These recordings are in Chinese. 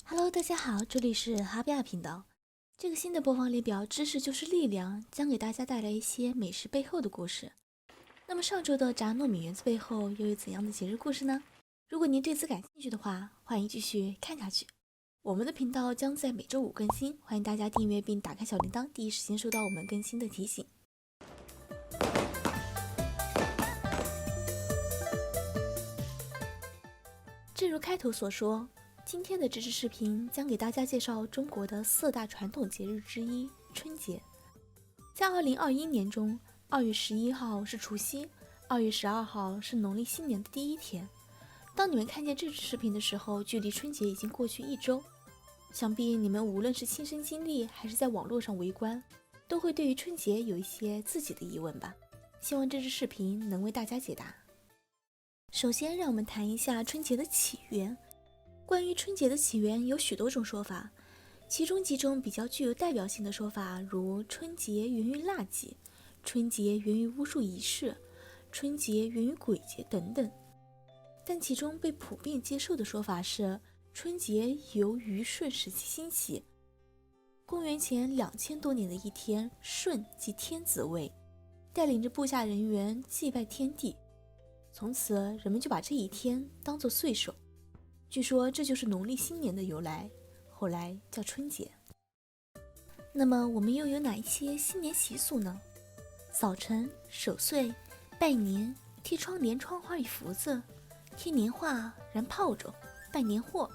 Hello，大家好，这里是哈比亚频道。这个新的播放列表知识就是力量，将给大家带来一些美食背后的故事。那么上周的炸糯米圆子背后又有怎样的节日故事呢？如果您对此感兴趣的话，欢迎继续看下去。我们的频道将在每周五更新，欢迎大家订阅并打开小铃铛，第一时间收到我们更新的提醒。正如开头所说，今天的这支视频将给大家介绍中国的4大传统节日之一——春节。在2021年中，2月11号是除夕，2月12号是农历新年的第一天。当你们看见这支视频的时候，距离春节已经过去1周。想必你们无论是亲身经历，还是在网络上围观，都会对于春节有一些自己的疑问吧？希望这支视频能为大家解答。首先，让我们谈一下春节的起源。关于春节的起源有许多种说法，其中几种比较具有代表性的说法，如春节源于腊祭、春节源于巫术仪式、春节源于鬼节等等。但其中被普遍接受的说法是，春节由虞舜时期兴起。公元前2000多年的一天，舜即天子位，带领着部下人员祭拜天地。从此，人们就把这一天当作岁首。据说这就是农历新年的由来，后来叫春节。那么我们又有哪一些新年习俗呢？扫尘、守岁、拜年、贴窗帘窗花与福字、贴年画、燃炮竹、办年货，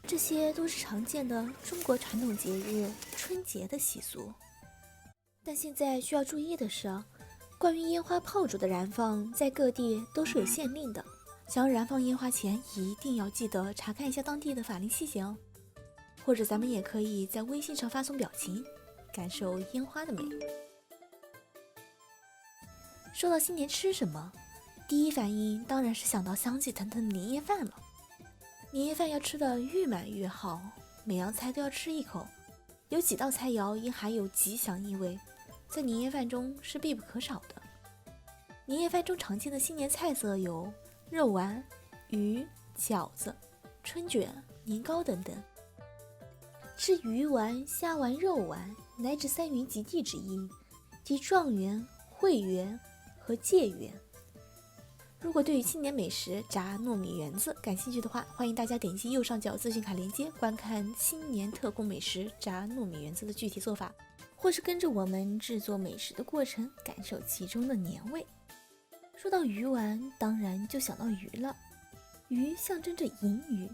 这些都是常见的中国传统节日春节的习俗。但现在需要注意的是，关于烟花炮竹的燃放，在各地都是有限令的。想要燃放烟花前，一定要记得查看一下当地的法令细节哦。或者咱们也可以在微信上发送表情，感受烟花的美。说到新年吃什么，第一反应当然是想到香气腾腾的年夜饭了。年夜饭要吃得越满越好，每样菜都要吃一口。有几道菜肴因含有吉祥意味，在年夜饭中是必不可少的。年夜饭中常见的新年菜色有肉丸、鱼、饺子、春卷、年糕等等。吃鱼丸、虾丸、肉丸乃指3元及第之一，即状元、会元和解元。如果对于新年美食炸糯米圆子感兴趣的话，欢迎大家点击右上角资讯卡链接，观看新年特供美食炸糯米圆子的具体做法，或是跟着我们制作美食的过程，感受其中的年味。说到鱼丸，当然就想到鱼了。鱼象征着寅鱼，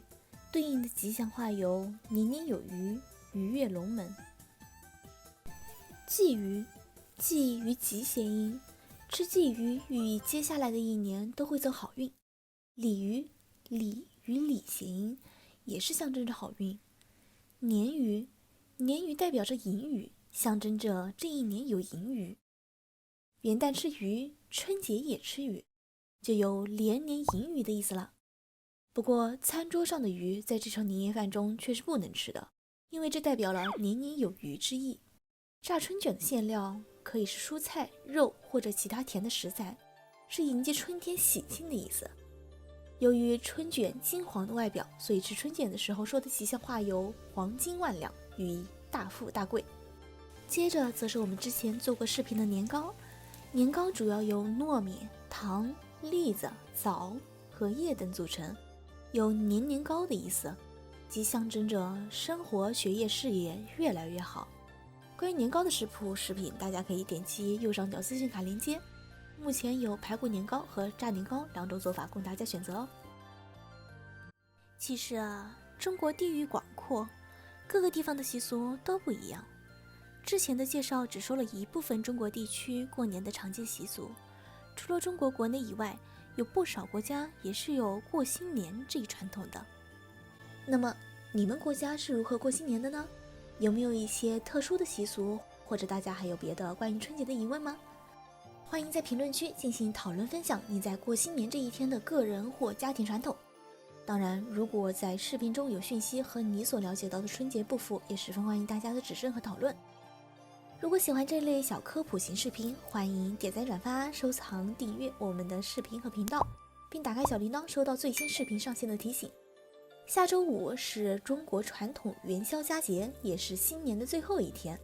对应的吉祥话有年年有余、鱼跃龙门。鲫鱼，鲫与吉谐音，吃鲫鱼寓意接下来的一年都会走好运。鲤鱼，鲤与礼谐音，也是象征着好运。年鱼，年鱼代表着寅鱼，象征着这一年有盈余。元旦吃鱼，春节也吃鱼，就有连年盈余的意思了。不过餐桌上的鱼在这场年夜饭中却是不能吃的，因为这代表了年年有余之意。炸春卷的馅料可以是蔬菜、肉或者其他甜的食材，是迎接春天喜庆的意思。由于春卷金黄的外表，所以吃春卷的时候说的吉祥话有黄金万两，寓意大富大贵。接着则是我们之前做过视频的年糕，年糕主要由糯米、糖、栗子、枣、荷叶等组成，有年年高的意思，即象征着生活、学业、事业越来越好。关于年糕的食谱视频，大家可以点击右上角资讯卡链接，目前有排骨年糕和炸年糕2种做法供大家选择哦。其实中国地域广阔，各个地方的习俗都不一样。之前的介绍只说了一部分中国地区过年的常见习俗，除了中国国内以外，有不少国家也是有过新年这一传统的。那么你们国家是如何过新年的呢？有没有一些特殊的习俗，或者大家还有别的关于春节的疑问吗？欢迎在评论区进行讨论分享你在过新年这一天的个人或家庭传统。当然，如果在视频中有讯息和你所了解到的春节不符，也十分欢迎大家的指正和讨论。如果喜欢这类小科普型视频，欢迎点赞、转发、收藏、订阅我们的视频和频道，并打开小铃铛，收到最新视频上线的提醒。下周五是中国传统元宵佳节，也是新年的最后一天。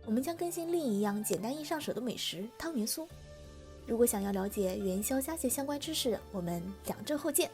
我们将更新另一样简单易上手的美食——汤圆酥。如果想要了解元宵佳节相关知识，我们2周后见。